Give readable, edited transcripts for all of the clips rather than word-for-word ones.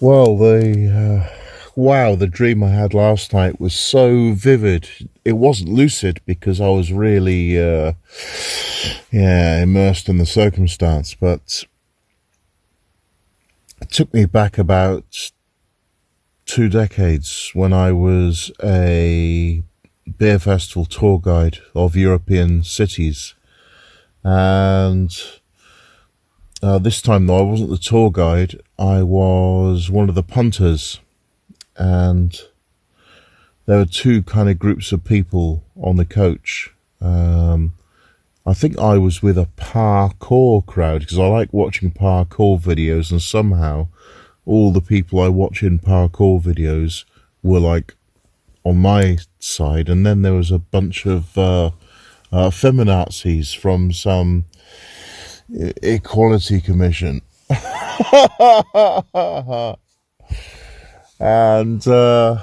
Well, the dream I had last night was so vivid. It wasn't lucid because I was really, immersed in the circumstance, but it took me back about 2 decades when I was a beer festival tour guide of European cities. And this time, though, I wasn't the tour guide, I was one of the punters. And there were two kind of groups of people on the coach. I think I was with a parkour crowd because I like watching parkour videos, and somehow all the people I watch in parkour videos were like on my side. And then there was a bunch of feminazis from some equality commission. And can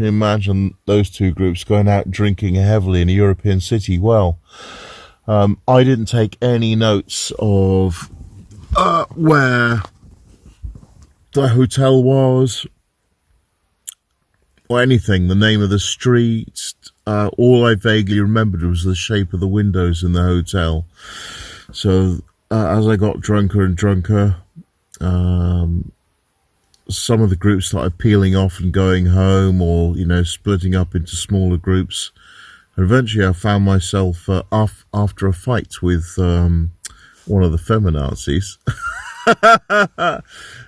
you imagine those two groups going out drinking heavily in a European city? Well, I didn't take any notes of where the hotel was or anything, the name of the streets. All I vaguely remembered was the shape of the windows in the hotel. So as I got drunker and drunker, some of the groups started peeling off and going home, or splitting up into smaller groups. And eventually I found myself after a fight with one of the feminazis.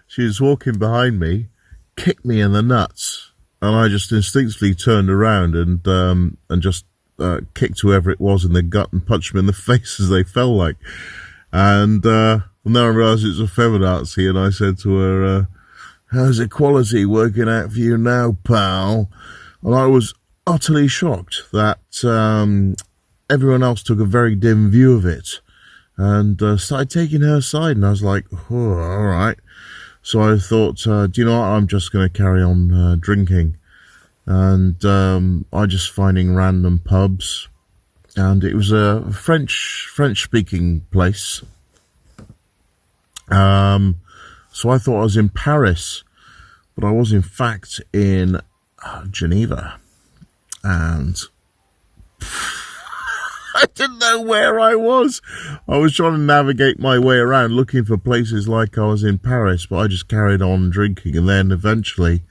She was walking behind me, kicked me in the nuts, and I just instinctively turned around and just kicked whoever it was in the gut and punched them in the face as they fell like. And then I realised it was a feminazi, and I said to her, "How's equality working out for you now, pal?" And I was utterly shocked that everyone else took a very dim view of it and started taking her side. And I was like, "Oh, all right." So I thought, do you know what? I'm just going to carry on drinking. And I just finding random pubs. And it was a French-speaking place. So I thought I was in Paris, but I was in fact in Geneva. And I didn't know where I was. I was trying to navigate my way around looking for places like I was in Paris, but I just carried on drinking. And then eventually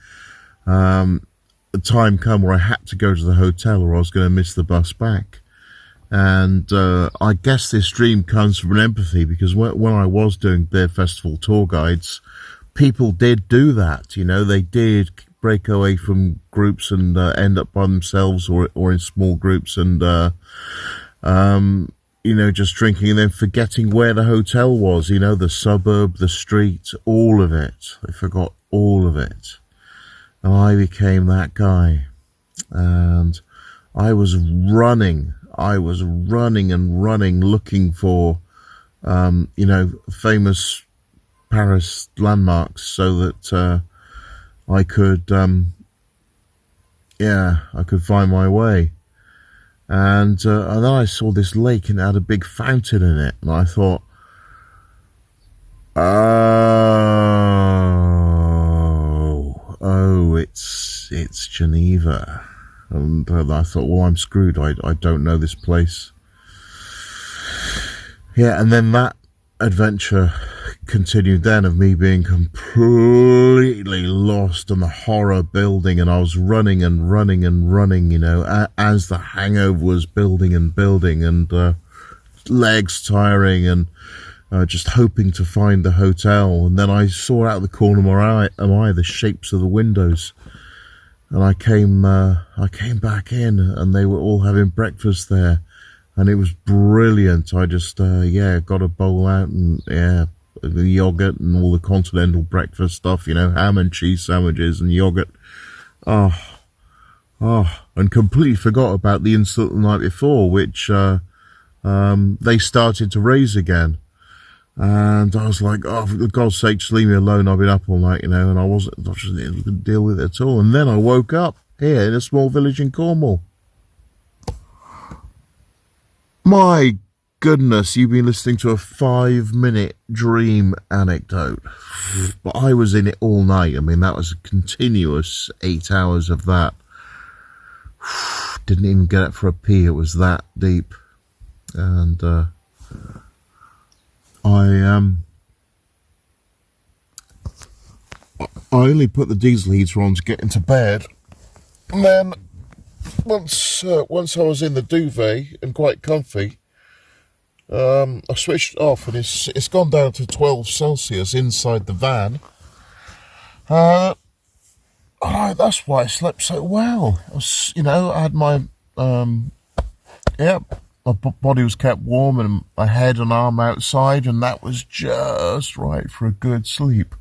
the time came where I had to go to the hotel or I was going to miss the bus back. And I guess this dream comes from an empathy, because when I was doing beer festival tour guides, people did do that. They did break away from groups and end up by themselves or in small groups and just drinking and then forgetting where the hotel was, the suburb, the street, all of it. They forgot all of it. And I became that guy. And I was running and running, looking for, famous Paris landmarks so that I could find my way. And then I saw this lake and it had a big fountain in it, and I thought, oh, it's Geneva. And I thought, well, I'm screwed. I don't know this place. Yeah, and then that adventure continued then of me being completely lost and the horror building, and I was running and running and running, as the hangover was building and building, and legs tiring, and just hoping to find the hotel. And then I saw out the corner of my eye the shapes of the windows. And I came back in, and they were all having breakfast there, and it was brilliant. I just, got a bowl out, and the yogurt and all the continental breakfast stuff, ham and cheese sandwiches and yogurt. And completely forgot about the incident the night before, which they started to raise again. And I was like, oh, for God's sake, just leave me alone. I've been up all night, and I just didn't deal with it at all. And then I woke up here in a small village in Cornwall. My goodness, you've been listening to a 5-minute dream anecdote. But I was in it all night. I mean, that was a continuous 8 hours of that. Didn't even get it for a pee. It was that deep. And I only put the diesel heater on to get into bed. And then once I was in the duvet and quite comfy, I switched it off, and it's gone down to 12 Celsius inside the van. That's why I slept so well. I had my my body was kept warm, and my head and arm outside, and that was just right for a good sleep.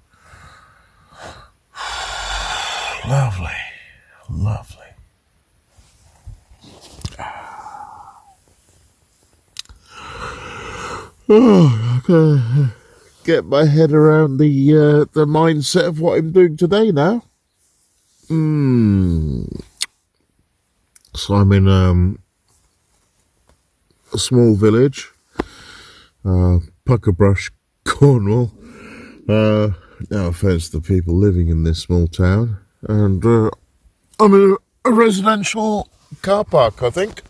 Lovely. Oh, okay. Get my head around the mindset of what I'm doing today now. So I'm in a small village, Puckerbrush, Cornwall. No offence to the people living in this small town. And I'm in a residential car park, I think.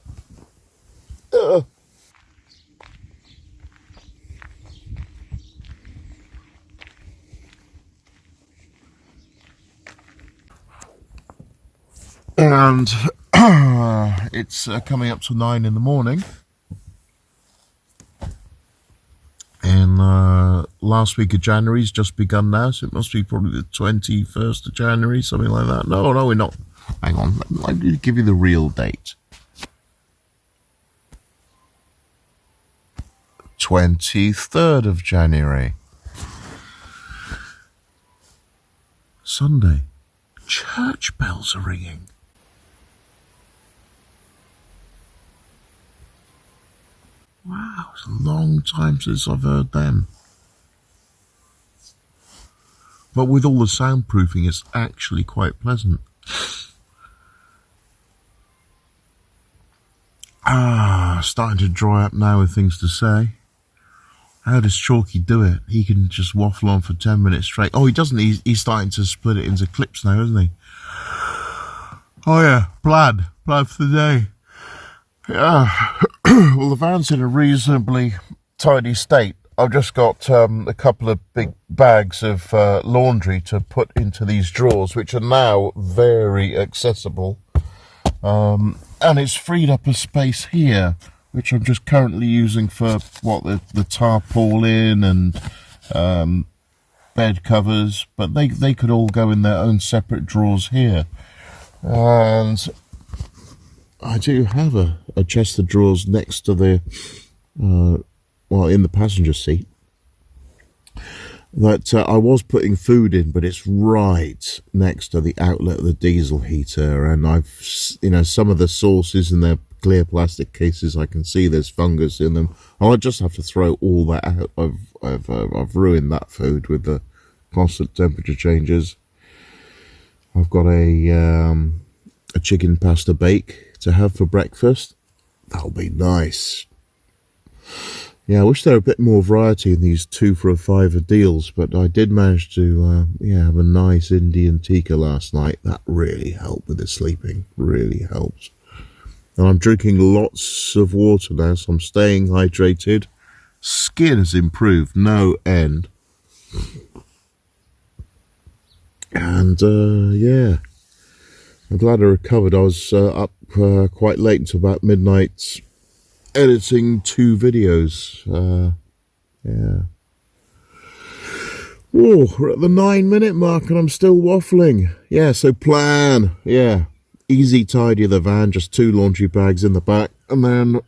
And it's coming up to 9 in the morning. And last week of January's just begun now, so it must be probably the 21st of January, something like that. No, we're not. Hang on, let me give you the real date. 23rd of January. Sunday. Church bells are ringing. Wow, it's a long time since I've heard them. But with all the soundproofing, it's actually quite pleasant. Starting to dry up now with things to say. How does Chalky do it? He can just waffle on for 10 minutes straight. Oh, he doesn't. He's starting to split it into clips now, isn't he? Oh, yeah. Plan for the day. Yeah. Well, the van's in a reasonably tidy state. I've just got a couple of big bags of laundry to put into these drawers, which are now very accessible. And it's freed up a space here, which I'm just currently using for the tarpaulin and bed covers, but they could all go in their own separate drawers here. And I do have a chest of drawers next to the in the passenger seat that I was putting food in, but it's right next to the outlet of the diesel heater, and I've some of the sauces in their clear plastic cases, I can see there's fungus in them. I'll just have to throw all that out. I've ruined that food with the constant temperature changes. I've got a chicken pasta bake to have for breakfast. That'll be nice. Yeah, I wish there were a bit more variety in these 2 for a £5 deals, but I did manage to have a nice Indian tikka last night. That really helped with the sleeping. Really helped. And I'm drinking lots of water now, so I'm staying hydrated. Skin has improved no end. And I'm glad I recovered. I was up quite late until about midnight editing 2 videos. We're at the 9-minute mark and I'm still waffling. Yeah, so plan. Yeah, easy tidy of the van, just 2 laundry bags in the back, and then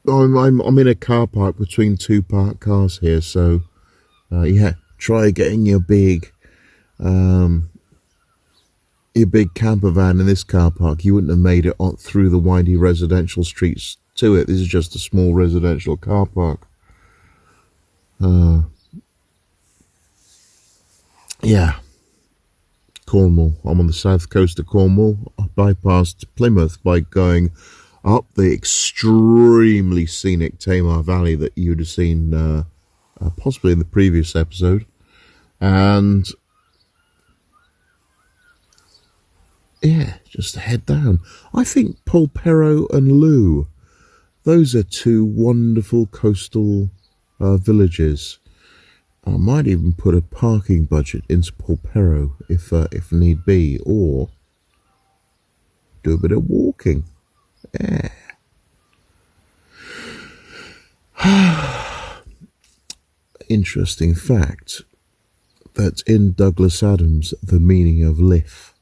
I'm in a car park between 2 parked cars here, so try getting your big camper van in this car park. You wouldn't have made it through the windy residential streets to it. This is just a small residential car park. Cornwall. I'm on the south coast of Cornwall. I bypassed Plymouth by going up the extremely scenic Tamar Valley that you'd have seen possibly in the previous episode. And yeah, just head down. I think Polperro and Loo, those are two wonderful coastal villages. I might even put a parking budget into Polperro if need be, or do a bit of walking. Yeah. Interesting fact that in Douglas Adams' The Meaning of Life,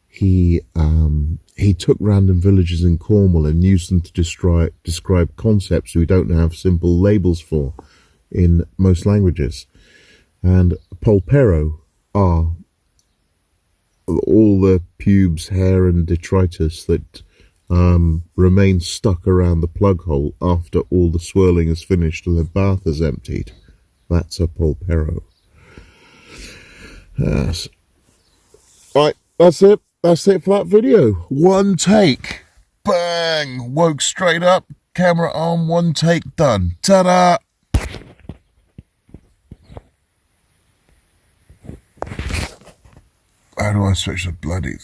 he took random villages in Cornwall and used them to describe concepts we don't have simple labels for in most languages. And Polperro are all the pubes, hair and detritus that remain stuck around the plug hole after all the swirling is finished and the bath is emptied. That's a Polperro. Yes. Right, that's it. That's it for that video. One take. Bang! Woke straight up. Camera on. One take done. Ta-da! How do I switch the bloody